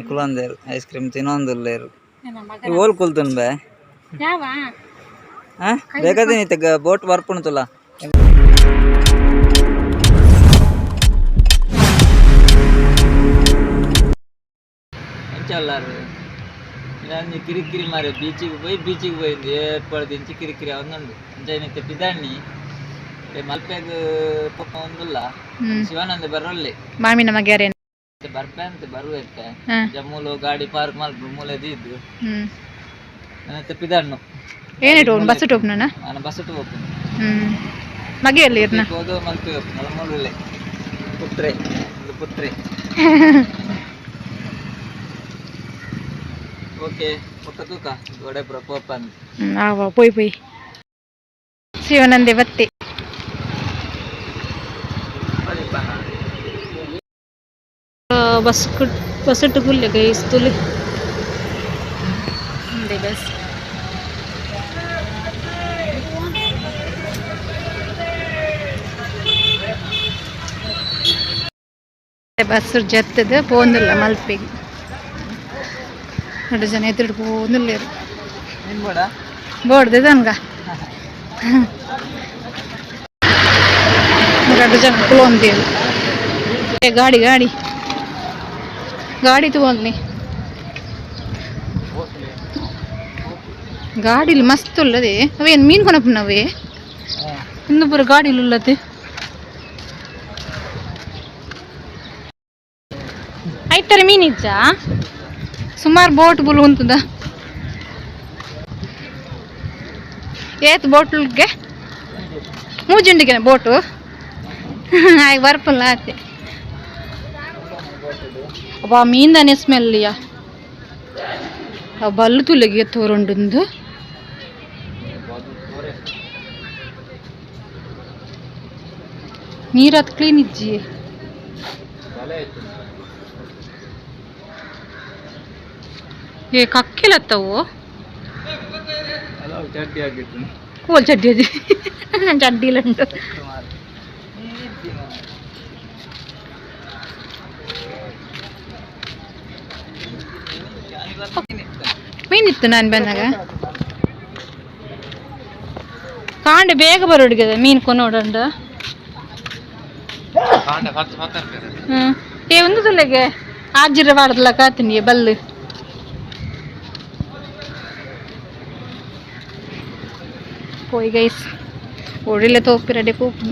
ಕುಲಂದೇರು ice cream ತಿನ್ನೊಂದುಲ್ಲೇರು ಓಲ್ ಕುಲ್ತುನ್ ಬೇ ಬೇಕಾದ್ರೆ ನೀತ boat ಬರ್ಪುಣ್ತುಲ ಎಂಚಲ್ಲಾರು ನಾನು ಕಿರಿಕಿರಿ ಮಾರೆ ಬೀಚಿಗೆ పోయింది ಏರ್ಪಡ್ದಿಂಚಿ ಕಿರಿಕಿರಿ ಅವನೊಂದು ಅಂಚೈನೈತೆ ಪಿದಾಣ್ಣಿ ಮಲ್ಪೆಗ್ ಪಪ್ಪ ಒಂದುಲ್ಲ ಶಿವಾನಂದ ಬರೋಲ್ಲಿ ಮಾಮಿನ ಮಗ್ಯಾರೆ ಬರ್ಪೆ ಅಂತ ಬರುವೈತೆ ಜಮ್ಮೂಲು ಗಾಡಿ ಪಾರ್ಕ್ ಮಾಡ್ರು ಮೂಲೆದಿ ಇದ್ದು ನನ್ನ ಪಿದಾಣ್ಣು ಏನಿಟ್ಟು ಬಸ್ ಟೋಪ್ನ ನಾನು ಬಸ್ ಹೋಗ್ತೀನಿ ಮಗೆಯಲ್ಲಿ ಇರ್ನ ಹೋದು ಮಲ್ಪೆ ಹೋಗ್ತೀನಿ ಮೂರಲ್ಲೇ ಪುತ್ರೆ ಒಂದು ಪುತ್ರೆ ಓಕೆ ಪುಟ್ಟ ತೂಕ ಗೋಡೆ ಪ್ರಕೋಪ ಆವಾ ಪೋಯ್ ಶಿವನಂದೆ ಬತ್ತೆ बस टुकुल गई तुले बस बस जत्तद पोंदिल्ल मल्पेगे ಎರಡು ಜನ ಎದುರು ಹೋಗಿಲ್ಲ ಬೋರ್ಡ್ದೆ ತನಕ ಎರಡು ಜನ ಕುಲೊಂದೇರು ಗಾಡಿ ಗಾಡಿ ಗಾಡಿ ತಗೊಂಡ್ನಿ ಗಾಡಿಲಿ ಮಸ್ತ್ ಉಳ್ಳದೆ ಅವೇನು ಮೀನು ಕೊನಪ್ಪನವೇ ಇನ್ನೊಬ್ಬರು ಗಾಡಿಲಿ ಉಳ್ಳದೆ ಐಟರೆ ಮೀನಿಜ್ಜ ಸುಮಾರು ಬೋಟ್ ಬುಲ್ ಉಂತದ ಏತ್ ಬೋಟ್ಗೆ ಮೂಜುಂಡಿಗೆ ಬೋಟು ಆಗ ಬರ್ಪಲ್ಲ ಆತೆ ಅಬ್ಬಾ ಮೀನ್ದಾನೆ ಸ್ಮೆಲ್ಲಿಯ ಬಲ್ಲು ತುಲೆಗೆ ತೋರೊಂಡು ನೀರತ್ ಕ್ಲೀನ್ ಇಜ್ಜಿ ಏ ಕಕ್ಕಿಲತ್ತವು ಕೋಲ್ ಚಡ್ಡಿ ಅಜ್ಜಿ ಚಡ್ಡಿಲುಂಟು ಮೀನಿತ್ತು ನಾನು ಬಂದಾಗ ಕಾಂಡೆ ಬೇಗ ಬರೋಡ್ಗದ ಮೀನು ಕೊನೋಡಂಡ ಏ ಒಂದು ತುಲೆಗೆ ಆಜಿರ ಬಾಡದಲ್ಲ ಕಾತೀನಿ ಬಲ್ಲು പോയി ഗൈസ് ഒഴിലെ തോപ്പിരടെ പോപ്പു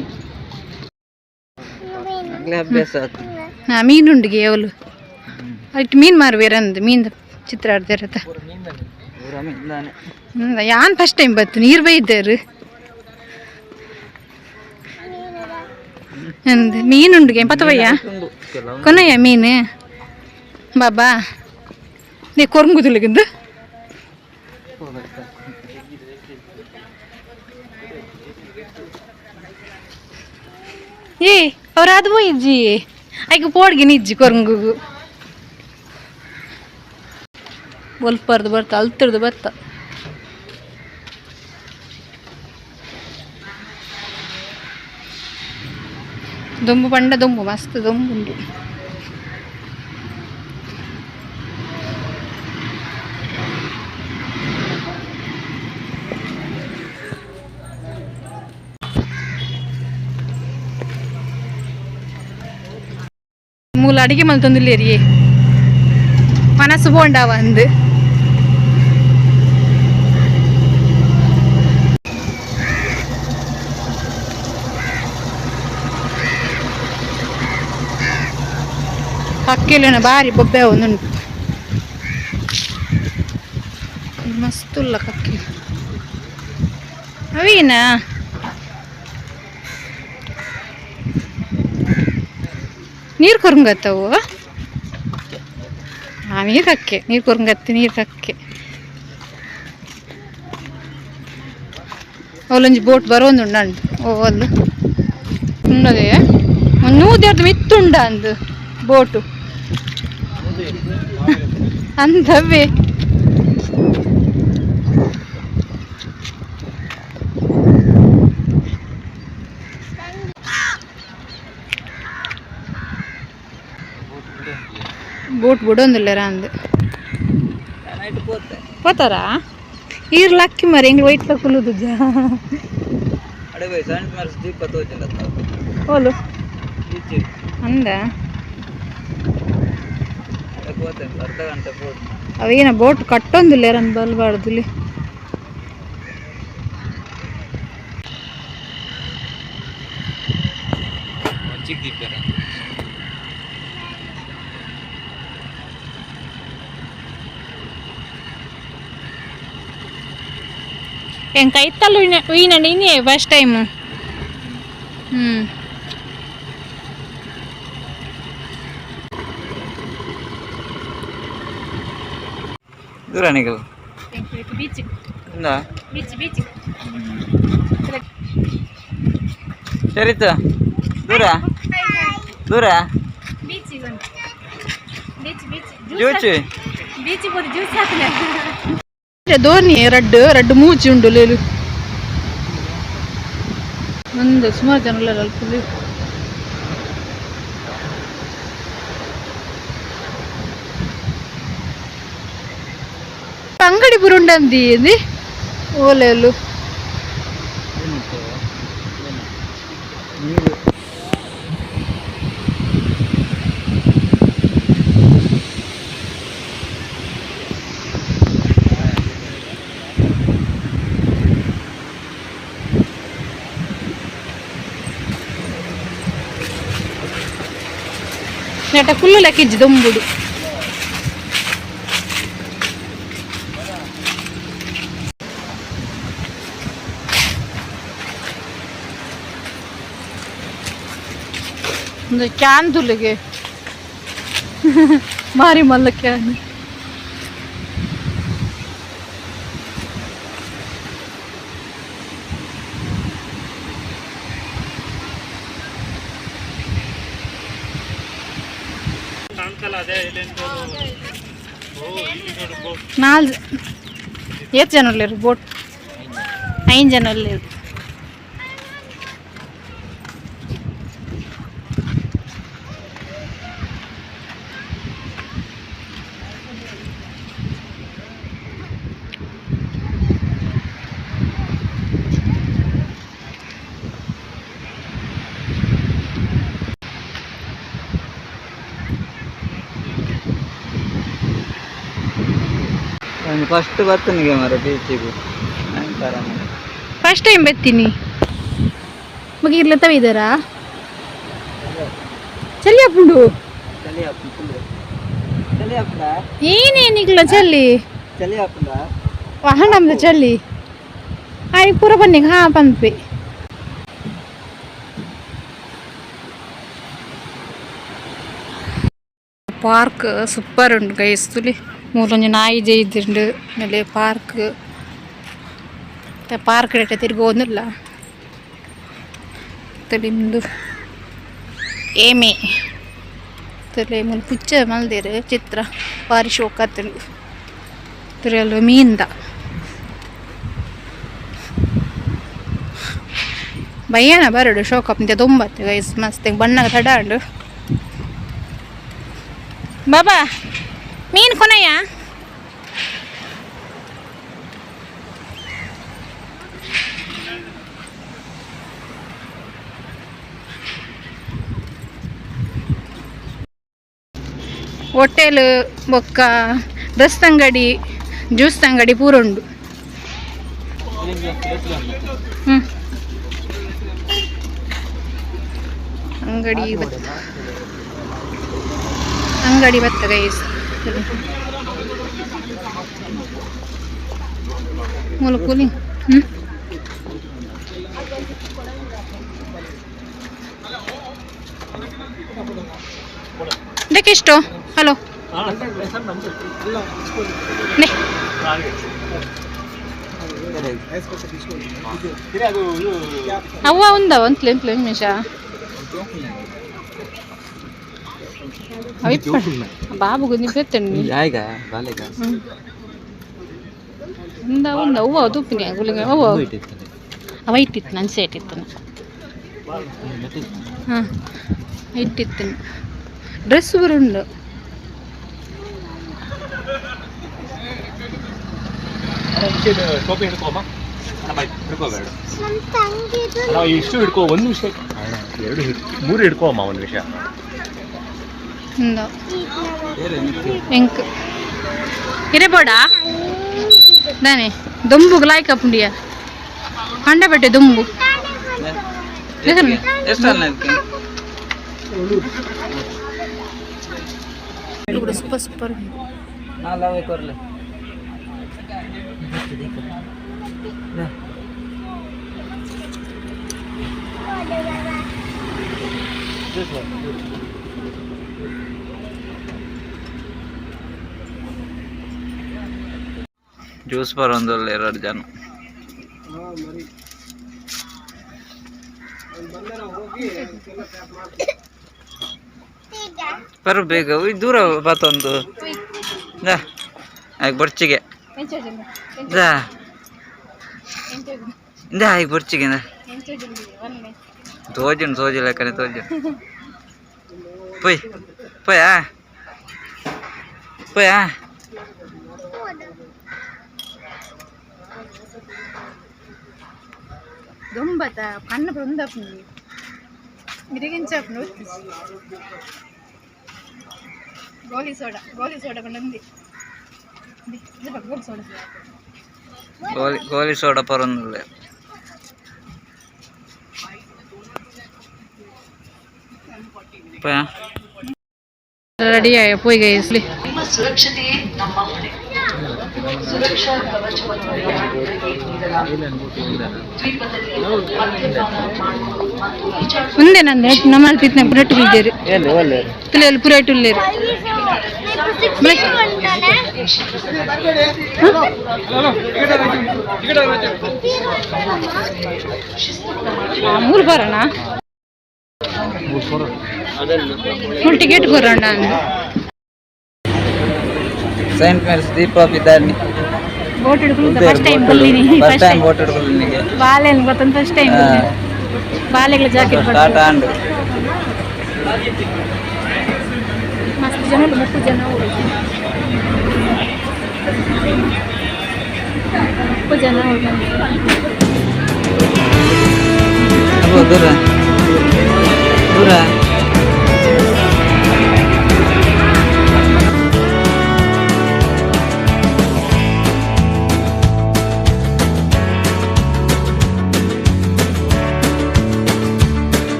ಮೀನುಂಡು ಕೇವಲು ಅಟ್ಟು ಮೀನು ಮಾರುವೇರಂದು ಮೀನು ಚಿತ್ರ ಆಡ್ದಿರತ್ತ ಯಾನ್ ಫಸ್ಟ್ ಟೈಮ್ ಬತ್ತು ನೀರು ಬೈದರು ಎಂದ ಮೀನುಂಡು ಪತ್ತವಯ್ಯ ಕೊನೆಯ ಮೀನು ಬಾಬಾ ನೀ ಕೊರಂಗುದುಲಿಗಿಂದು ಏ ಅವ್ರು ಅದು ಹೋಯ್ಜಿ ಆಯ್ಕೆ ಪೋಡ್ಗೆ ನಿಜ್ಜಿ ಕೊರಂಗು ಒಲ್ಪರ್ದು ಬರ್ತ ಅಲ್ತಿರ್ದು ಬರ್ತ ದೊಂಬು ಪಂಡ ದೊಂಬು ಮಸ್ತ್ ದೊಂಬು ಉಂಟು ಮೂಲ ಅಡಿಗೆ ಮಲ್ ತಂದಿಲ್ಲೇರಿ ಮನಸ್ಸು ಬೋಂಡಾವ ಅಂದು ಕಕ್ಕೆಲೇನ ಬಾರಿ ಬೊಬ್ಬೆ ಒಂದುಂಟು ಮಸ್ತುಲ್ಲ ಕಕ್ಕೆ ಅವೇನಾ ನೀರು ಕೊರಂಗತ್ತವು ನೀರು ಕಕ್ಕೆ ನೀರು ಕೊರಂಗತ್ತೆ ನೀರು ಕಕ್ಕೆ ಅವಲೊಂಜಿ ಬೋಟ್ ಬರೋಂದುಂಡು ಅಂಡು ಓ ಅಲ್ಲಿ ಉಂಡದೆ ನೂದ್ಯಾರ್ದು ಮಿತ್ತುಂಡ ಅಂದು ಬೋಟು ಅಂದವೇ ಬೋಟ್ ಬಿಡೊಂದಿಲ್ಲ ಅಂದು ನೈಟ್ ಪೋತೆ పోతారా ఈరు లక్కి మరి ఎంగ వైట్ లో కులుదు అడే పోయి సంట్ మార్స్ దీప తోచింద ఓలు ఇచ్చి అందా అడే పోతే అర్ధ గంట పోతే అవేన ಬೋಟ್ ಕಟ್ಟೊಂದಿಲ್ಲ ರನ್ ಬಲ್ಬಾರ್ದುಲಿ ಚಿಕ್ ದೀಪರ ಎಂಕ ಇತ್ತಲ್ಲ ಉಯ್ನಂಡಿ ಇನ್ನೇ ಫಸ್ಟ್ ಟೈಮ್ ದೂರ ನಿಗಲ್ ಬೀಚ್ ಇಂದ ಬೀಚ್ ಬೀಚ್ ಸರಿತ ದೂರ ದೂರ ಬೀಚ್ ಬೀಚ್ ಬೀಚ್ ಜೂಚಿ ಬೀಚ್ పోతే జ్యూస్ ಹಾಕಲೇ ಧೋನಿ ರಡ್ಡು ಮೂಚಿ ಉಂಡು ಲೇಲು ಒಂದು ಸುಮಾರು ಜನ ಅಲ್ಪಲ್ಲಿ ಅಂಗಡಿ ಬುರುಂಡಂದಿ ಓಲೇಲು ನೆಟ ಫುಲ್ಲು ಲೆಕ್ಕಿಜ್ಜಿ ದೊಂಬುಡು ಒಂದು ಕ್ಯಾನ್ ತುಲಿಗೆ ಮಾರಿ ಮಲ್ಲ ಕ್ಯಾನ್ ನಾಲ್ ಎಷ್ಟು ಜನ లేరు ಬೋಟ್ 5 ಜನ లేరు ಫಸ್ಟ್ ಬರ್ತನಿಗೆ ಮರ ಬೀಚಿಗೆ ಫಸ್ಟ್ ಟೈಮ್ ಬರ್ತೀನಿ ಮಗ ಇರ್ಲ ತವಿದಾರಾ ಚಲಿ ಅಪ್ಪುಂಡು ಏನೇನಿಗ್ಲ ಚಲ್ಲಿ ವಾಹನಮ್ದು ಚಲ್ಲಿ ಆಯ್ ಪೂರ ಬನ್ನಿಗೆ ಹಾ ಬಂದ್ವಿ ಪಾರ್ಕ್ ಸೂಪರ್ ಉಂಟು ಗೈಸ್ ತುಲಿ ಮೂಲೊಂಜಿ ನಾಯಿ ಜೈದುಂಡು ಆಮೇಲೆ ಪಾರ್ಕ್ ರೇಟ ತಿರ್ಗೋದಿಲ್ಲ ತಲಿಂದು ಏಮೆ ತಲೆ ಮುನ್ ಪುಚ್ಚ ಮಲ್ದಿರು ಚಿತ್ರ ಬಾರಿ ಶೋಕತ್ತುಂಡು ತಿರುಗಲು ಮೀನ್ದ ಭಯನ ಬರಡು ಶೋಕಪ್ಪ ತೊಂಬತ್ತು ವಯಸ್ಸು ಮಸ್ತ್ ಬಣ್ಣಗ ತಡಾಂಡು ಬಾಬಾ ಮೀನು ಕೊನೆಯ ಹೋಟೆಲ್ ಬೊಕ್ಕ ಡ್ರೆಸ್ ಅಂಗಡಿ ಜ್ಯೂಸ್ ಅಂಗಡಿ ಪೂರ ಉಂಡು ಅಂಗಡಿ ಬತ್ತ ಗೈಸ್ ಮುಲಕುಲಿ ಇದಕ್ಕೆಷ್ಟು ಹಲೋ ಅವ್ವ ఉందా ಒಂದ್ಲೆ ನಿಮಿಷ బాబుకు నింపెత్తండి ఉందా ఉందా ಅವ್ವ ತುಪ್ಪಿನ ಗುಳಿಗೆ ಅವ್ವ ಅವ ಇಟ್ಟಿತ್ತು ನನ್ನ ಸೇಟ್ ಇತ್ತನು ಹಾಂ ಇಟ್ಟಿತ್ತನು ಡ್ರೆಸ್ ಬರುಂಡು ಟೋಪಿ ಹಿಡ್ಕೋಮ್ಮ ಹಿಡ್ಕೋಬೇಡ ನಾವು ಇಷ್ಟು ಹಿಡ್ಕೋ ಒಂದು ವಿಷಯ ಎರಡು ಮೂರು ಹಿಡ್ಕೋಮ್ಮ ಒಂದು ವಿಷಯ ಎಂಕ್ ಇರೇಬೋಡಾ దాని దొంబుకు లాయక పుండియా పండబెట్టే దొంబు సూపర్ సూపర్ ಜ್ಯೂಸ್ ಬರೋದಿಲ್ಲ 2 ಜನ ಬರು ಬೇಗ ದೂರ ಬತ್ತೊಂದು ಬರ್ಚಿಗೆ ಈಗ ಬರ್ಚಿಗೆ ತೋಜುಂಡು ಸೋಜಿಲ್ಲ ಕಣೆ ತೋಜು ಪೊಯ್ ಪೊಯಾ ಪೊಯಾ దొంబత కన్ను బృందపుంది మిరిగించప్పుడు గోలీ సోడా ఉంది గోలీ సోడా పరుంది రెడీ పోయి ಗೈಸ್ಲಿ ಮುಂದೆ ನಂದು ನಮ್ಮ ತಿನ್ನ ಪುರಟುಲಿದ್ದೇರು ತಿಳಿಯಲು ಪುರಟುಲ್ಲೇರು ಮೂರು ಬರೋಣ ಟಿಕೆಟ್ ಕೊರೋಣ ಸೈಂಟ್ ಮೇರಿಸ್ ದೀಪ ಬಿದ್ದಾನಿ ಬೋಟ್ ಹಿಡ್ಕೊಂಡು ಫಸ್ಟ್ ಟೈಮ್ ಬಲ್ಲಿನಿ ಬೋಟ್ ಹಿಡ್ಕೊಳ್ಳಿ ಬಾಲೆನ್ ಗೊತ್ತಂತ ಫಸ್ಟ್ ಟೈಮ್ ಬಾಲೆಗಳ ಜಾಕೆಟ್ ಟಾಟಾ ಅಂಡ್ ಮಸ್ತ್ ಜನ 30 ಜನ 30 ಜನ ದೂರ ದೂರ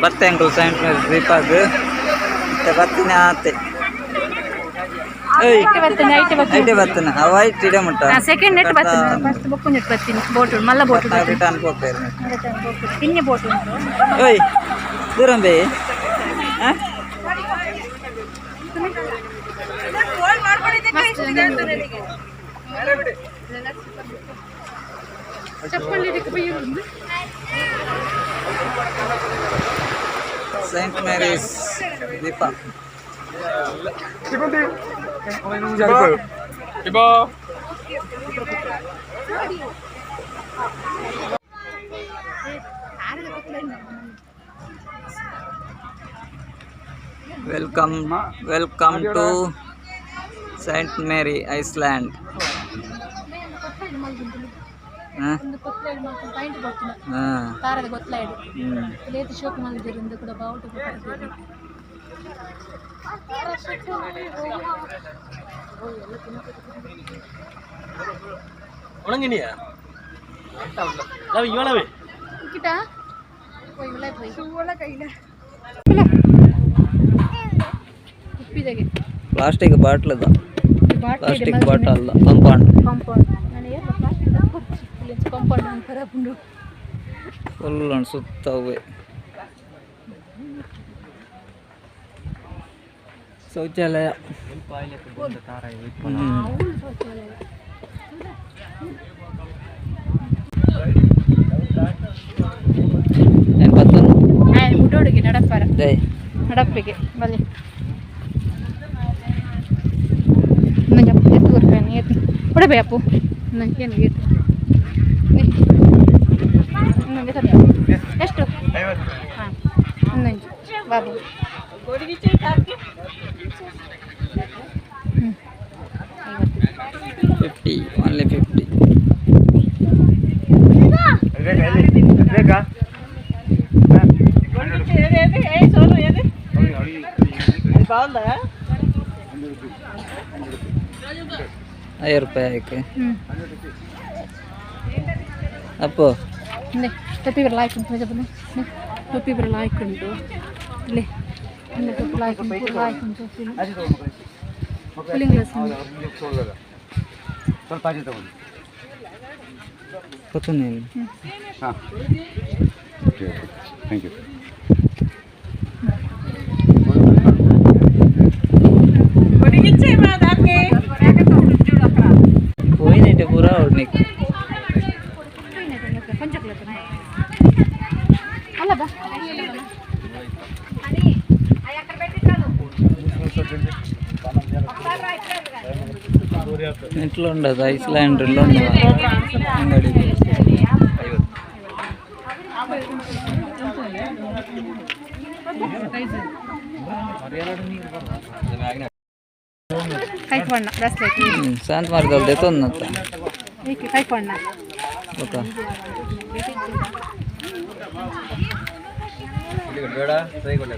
ಬರ್ತೆ ಅಂಕಲ್ ಸೈಂಟ್ ಮೇರಿ ದೀಪಾಗ ಮತ್ತೆ ಬರ್ತೀನಿ ಆತೆ ಐಟೆ ಬರ್ತಾನೆ ವೈಟ್ ಇಡೇ ಮುಟ್ಟ ಸೆಕೆಂಡ್ ನೆಟ್ ಬರ್ತಾನೆ ಫಸ್ಟ್ ಬುಕ್ ನೆಟ್ ಬರ್ತೀನಿ ಬೋಟ್ ಮಲ್ಲ ಬೋಟ್ ರಿಟರ್ನ್ ಹೋಗ್ತಾರೆ ಇನ್ನೇ ಬೋಟ್ ಉಂಟು ಓಯ್ ದೂరం ಬೇ ಸೈಂಟ್ ಮೇರೀಸ್ ದೀಪ welcome to Saint Mary island. ಒಳಂಗಿನಿಯಾ ನಾವು ಇವಳವೆ ಕಿಟಾ ಹೋಯ್ ಒಳ್ಳೆ ಹೋಯ್ ಸುವಳ ಕೈಲ ಉಪ್ಪಿದಗೆ ಪ್ಲಾಸ್ಟಿಕ್ ಬಾಟ್ಲ್ ಅದ ಪ್ಲಾಸ್ಟಿಕ್ ಬಾಟಲ್ ಅಲ್ಲ ಕಾಂಪೌಂಡ್ ನಾನು ಏನು ಪ್ಲಾಸ್ಟಿಕ್ ತಗೊಂಡು ಕಾಂಪೌಂಡ್ ಅಂತ ಕರಪುಂಡು ಫುಲ್ ಅನ್ಸುತ್ತವೆ. ಶೌಚಾಲಯ ಏನು ಬರ್ತದೆ ಮುಟ್ಟೋಡಿಗೆ ನಡಪ್ಪಾರ ನಡಪ್ಪಿಗೆ ಬಲ್ಲಿ ನಂಗೆ ಅಪ್ಪ ಎತ್ತು ರೂಪಾಯಿ ಎತ್ತು ಕೊಡಬೇ ಅಪ್ಪು ನಂಗೆ ಏನು ಎತ್ತು ಇನ್ನೊಂದು ಎಷ್ಟು ಹಾಂ ಇನ್ನೊಂದು ಬಾಬು 50 only 50 5 ರೂಪಾಯಿ ಆಯ್ಕೆ ಅಪ್ಪು ಟೊಪ್ಪಿ ಬರಲ್ಲ ಆಯ್ಕೊಂಡು ಟೊಪ್ಪಿ ಬರಲ್ಲ ಆಯ್ಕೊಂಡು ಇಲ್ಲಿ ಟೊಪ್ಪಿ ಆಯ್ಕೊಂಡು ಆಯ್ಕೊಂಡು ಕೂಲಿಂಗ್ ಗ್ಲಾಸ್ ಸ್ವಲ್ಪ ಆಚೆ ತಗೊಂಡು ಗೊತ್ತು ಹಾಂ ಓಕೆ ಥ್ಯಾಂಕ್ ಯು పోయినట్టే పూరా నీకు ఇంట్లో ఉండదు ఐస్లాండ్లో అంగడి ಕೈಕೊಂಡ ಬ್ರಾಸ್ಲೆಟ್ ಶಾಂತ ಮಾರ್ಗದಲ್ಲಿ ದೇತೊಂದಂತ ಏಕೆ ಕೈಕೊಂಡ ಗೊತ್ತಾ ಬೇಡ ಕೈಕೊಂಡ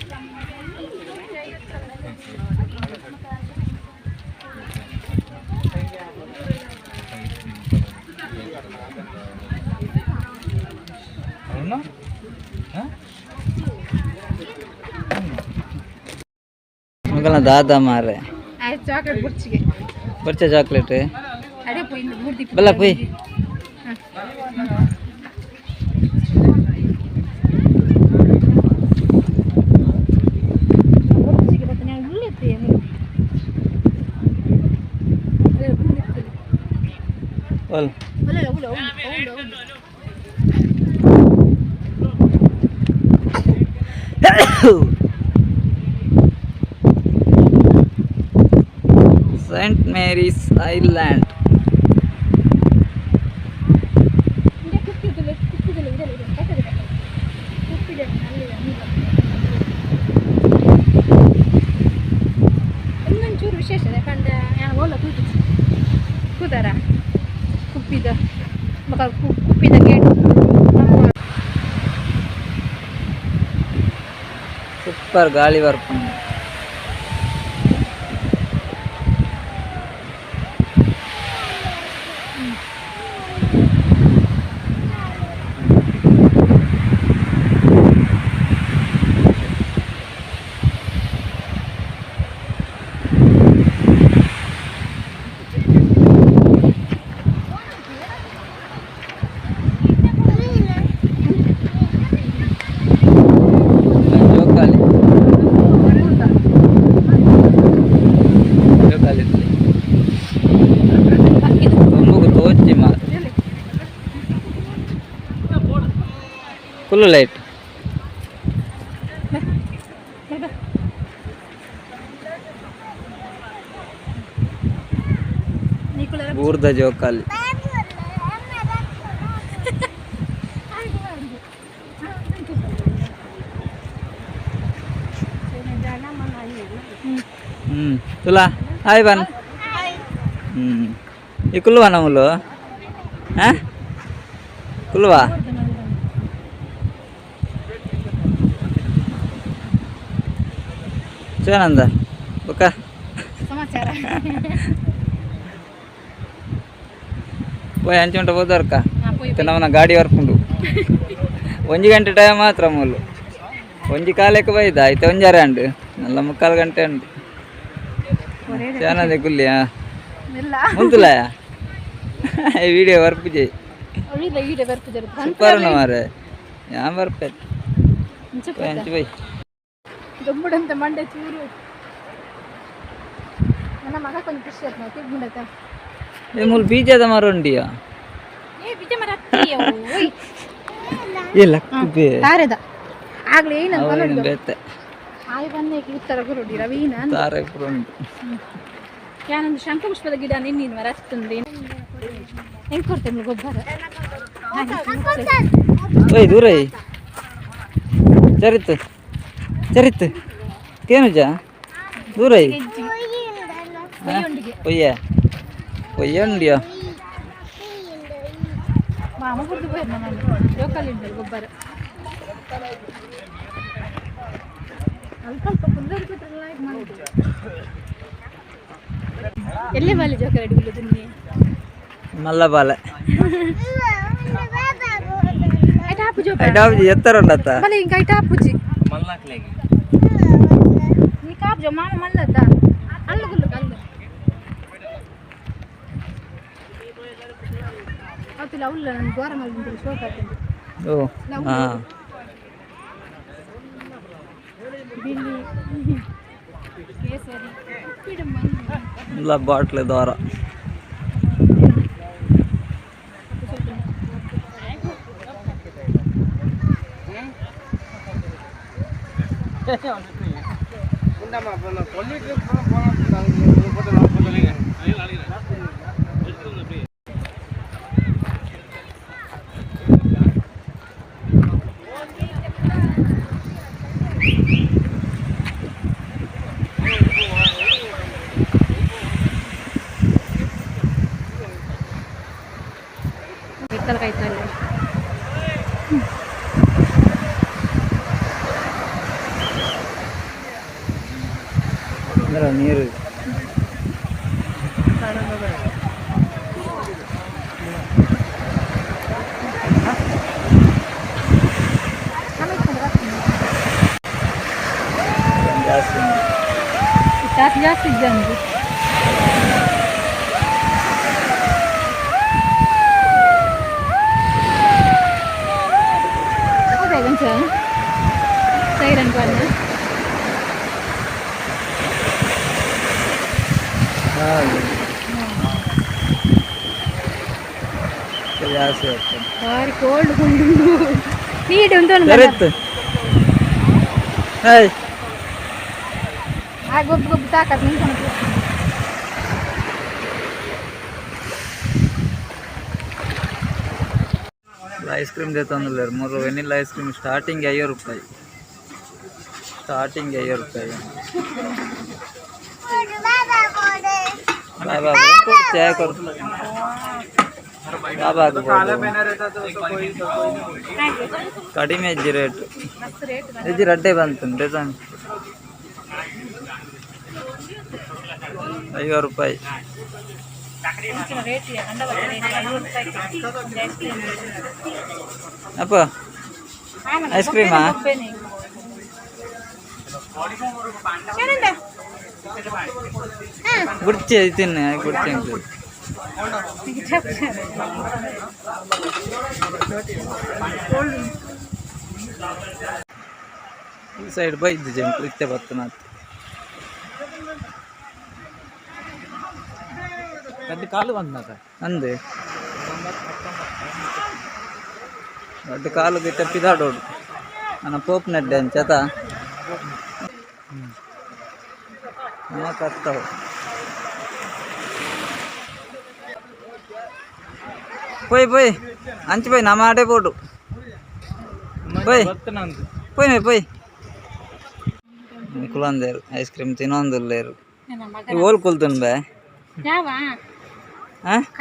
ಮಗನ ದಾದ ಮಾರೆ ಚಾಕ್ಲೇಟ್ ಬುರ್ಚಿಗೆ ಬರ್ಚ ಚಾಕ್ಲೇಟ್ ಅಡೆ ಪೋಯಿ ಮೂರ್ತಿ ಬಲ್ಲ ಪೋಯಿ ಬುರ್ಚಿಗೆ ಬರ್ತನೆ ಉಳ್ಳೆತ್ತೆ ಒಲ್ ಒಳ್ಳೆ ಉಳ್ಳೆ Saint Mary's Island. ಇನ್ನೊಂಚೂರು ವಿಶೇಷ ಯಾಕಂದ್ರೆ ಓಲ ಕೂತಾರ ಕುಪ್ಪಿದ ಮಗ ಕುಪ್ಪಿದ ಗೇಟ್ ಸೂಪರ್ ಗಾಳಿ ಬರ್ಕೊಂಡು ಫುಲ್ ಲೈಟ್. ಊರ್ದ ಜೋಕಾಲಿ. तुला हाय बन ये कुलवा ना मुलो हाँ कुलवा ಚೆನ್ನಾಂದ ಓಕೆ ಸಮಾಚಾರ పోయి అంచుంట పోతారక్క తినమన్న ಗಾಡಿ ವರ್ಕೊಂಡು 1 ಗಂಟೆ ಟೈಮ್ ಮಾತ್ರ ಮೂಲು 1 ಕಾಲಕ್ಕೆ ಬೈದ ಆಯ್ತು 1 2 ನಲ್ಲ 3 ಗಂಟೆ ಉಂಟು ಚೆನ್ನಾದೆ ಕುಲ್ಲಿಯಾ ಮುಂತುಲ ವಿಡಿಯೋ ವರ್ಕ್ ಜೈ ಸೂಪರ್ ಮಾರೆ ಯಾ ವರ್ಕ್ ಅಂಚು ಬೈ ದೊಂಬುಡಂತ ಮಂಡೆ ಚೂರು ನನ್ನ ಮಗ ಕೊಂಚ ಖುಷಿ ಆಯ್ತು ನಾವು ತಿರ್ಗುಂಡತ ಏ ಮೂಲ ಬೀಜದ ಮರ ಉಂಡಿಯಾ ಏ ಬೀಜ ಮರ ಹತ್ತಿಯೋ ಓಯ್ ಇಲ್ಲ ಕುಬೆ ತಾರೆದ ಆಗ್ಲೇ ಏನಂತ ಅವನು ಬೇತೆ ಆಯ್ ಬನ್ನೇಕೆ ಉತ್ತರ ಕೊರಡಿ ರವೀನ ತಾರೆ ಪುರಂಡು ಯಾನಂದು ಶಂಖಪುಷ್ಪದ ಗಿಡ ನಿನ್ನಿನ ಮರ ಹತ್ತುಂದೆ ಹೆಂಗ್ ಕೊಡ್ತೇನೆ ಗೊಬ್ಬರ ಓಯ್ ದೂರೈ ಚರಿತ್ ಚರಿತ್ ಕೇನುಜ ದೂರೈ ಒಯ್ಯ ಒಯ್ಯ ಉಂಡಿಯೋ ಮಾಮ ಕುಡ್ದು ಹೋಯ್ತು ನಾನು ಜೋಕಾಲಿ ಉಂಟಲ್ಲ ಗೊಬ್ಬರ ಅಲ್ಪ ಕುಂದರ್ ಬಿಟ್ರಲ್ಲ ಇದು ಮಾಡುದು ಎಲ್ಲಿ ಬಾಲಿ ಜೋಕಾಲಿ ಅಡಿಗುವುದು ನೀ ಮಲ್ಲ ಬಾಲೆ ಐಟಾಪು ಜೋಕಾಲಿ ಐಟಾಪು ಎತ್ತರ ಉಂಡತ್ತ ಬಲೆ ಇಂಕ ಐಟಾಪುಜಿ ಮಲ್ಲಾಕ್ಲೆಗೆ ನೀ ಕಾಪ್ ಜೋ ಮಾಮ ಮಲ್ಲತ್ತ ಅಲ್ಲ ಗುಲ್ಲು ಕಲ್ಲು ಅವತ್ತಿಲ್ಲ ಅವಲ್ಲ ನಾನು ಗೋರ ಮಲ್ಗಿಂತ ಶೋಕ ಆಗ್ತೇನೆ ಓ ಹಾಂ ಬಿಲ್ಲಿ ಕೇಸರಿ ಉಪ್ಪಿಡು ಇಲ್ಲ ಬಾಟ್ಲೆ ದ್ವಾರ ಕಾಯ್ತಲ್ಲ ಅಂದ್ರೆ ನೀರು ಜಾಸ್ತಿ ಜಾಸ್ತಿ ಇದ್ದಂದು ಸೈರನ್ ಬಂದು ಭಾರಿ ಕೋಲ್ಡ್ ಉಂಟು ಹೀಟ್ ಉಂಟು ಗೊಬ್ಬ ಗೊಬ್ಬ ತಾಕತ್ ನಿಂತ್ಕೊಂಡು ಐಸ್ ಕ್ರೀಮ್ ದೇತಂದ್ರೆ ಮೂರು ವೆನಿಲ್ಲ ಐಸ್ ಕ್ರೀಮ್ ಸ್ಟಾರ್ಟಿಂಗ್ 5 ರೂಪಾಯಿ ಸ್ಟಾರ್ಟಿಂಗ್ 5 ರೂಪಾಯಿ ಬಾಬಾ ಚಾಯ್ ಕೊಡು ಬಾಬಾ ಕಡಿಮೆ ಇಜ್ಜಿ ರೇಟ್ ಇಜ್ಜಿ ರಡ್ಡೆ ಬಂತು ಡಿಸೈನ್ 5 ರೂಪಾಯಿ ಅಪ್ಪ ಐಸ್ ಕ್ರೀಮಾ ಗುಡ್ಚಿ ತಿನ್ನ ಗುಡ್ಚಿ ಈ ಸೈಡ್ ಬೈದ್ದು ಜಂಪ್ ಇತ್ತೆ ಬರ್ತನಾತ್ ಅದು ಕಾಲು ಬಂದ ಅಂದೆ ದೊಡ್ಡ ಕಾಲು ಗಿಟ್ಟ ಪಿದಾಡೋಡು ನನ್ನ ಪೋಪ್ ನೆಡ್ಡೆ ಅಂಚತ ಕತ್ತವು పోయి పోయి అంచి పోయి నా మాటే పోడు పోయి పోయి పోయి కులందేరు ఐస్ క్రీమ్ తినొందులు లేరు ಓಲ್ ಕುಲ್ತನ್ ಬೇ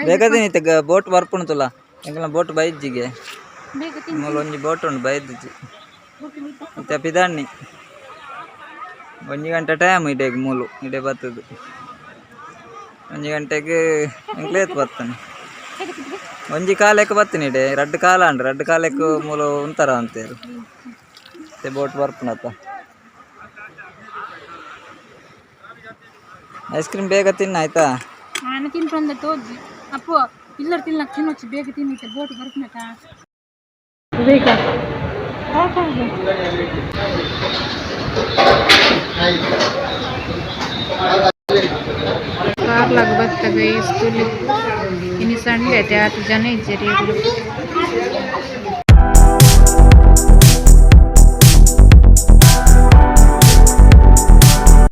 ಬೇಕಾದ್ರೆ ನೀತ ಬೋಟ್ ಬರ್ಪುಣ್ ತುಲ ಎಂಕಲ ಬೋಟ್ ಬೈಜ್ಜಿಗೆ ಮೂಲ ಒಂಜಿ ಬೋಟ್ ಉಂಡು ಬೈದ್ಜಿ ಇತ್ತ ಪಿದಾಣ್ಣಿ 1 ಗಂಟೆ ಟೈಮ್ ಇಡೆಗ್ ಮೂಲು ಇಡೆ ಬತ್ತದು 1 ಗಂಟೆಗೆ ಎಂಕ್ಲೇತ್ ಬರ್ತಾನೆ ಒಂಜಿ ಕಾಲೆಕ್ಕ ಬರ್ತೀನಿ ಇಡೆ ರಡ್ಡು ಕಾಲ ಅಂಡ್ ರಡ್ಡು ಕಾಲೆಕ್ಕ ಮೂಲು ಉಂತಾರ ಅಂತೇರು ಮತ್ತೆ ಬೋಟ್ ಬರ್ಪುಣತ್ತ ಐಸ್ ಕ್ರೀಮ್ ಬೇಗ ತಿನ್ನ ಆಯ್ತಾ ನಾನು ತಿನ್ಕೊಂಡೆ ತೋಜಿ ಅಪ್ಪು ಇಲ್ಲರ್ ತಿನ್ನಕ್ಕೆ ತಿನ್ನೊಚ್ಚಿ ಬೇಗ ತಿನ್ನಿಕ್ಕೆ ಬೋಟ್ ಬರ್ಪುಣಕ ಬೇಕಾ ಕಾರ್ಲಾಗ ಬತ್ತಾಗ ಈ ಸ್ಕೂಲ್ ಇನ್ನು ಸಂಡೆ 8 ಜನ ಇದ್ದೀರಿ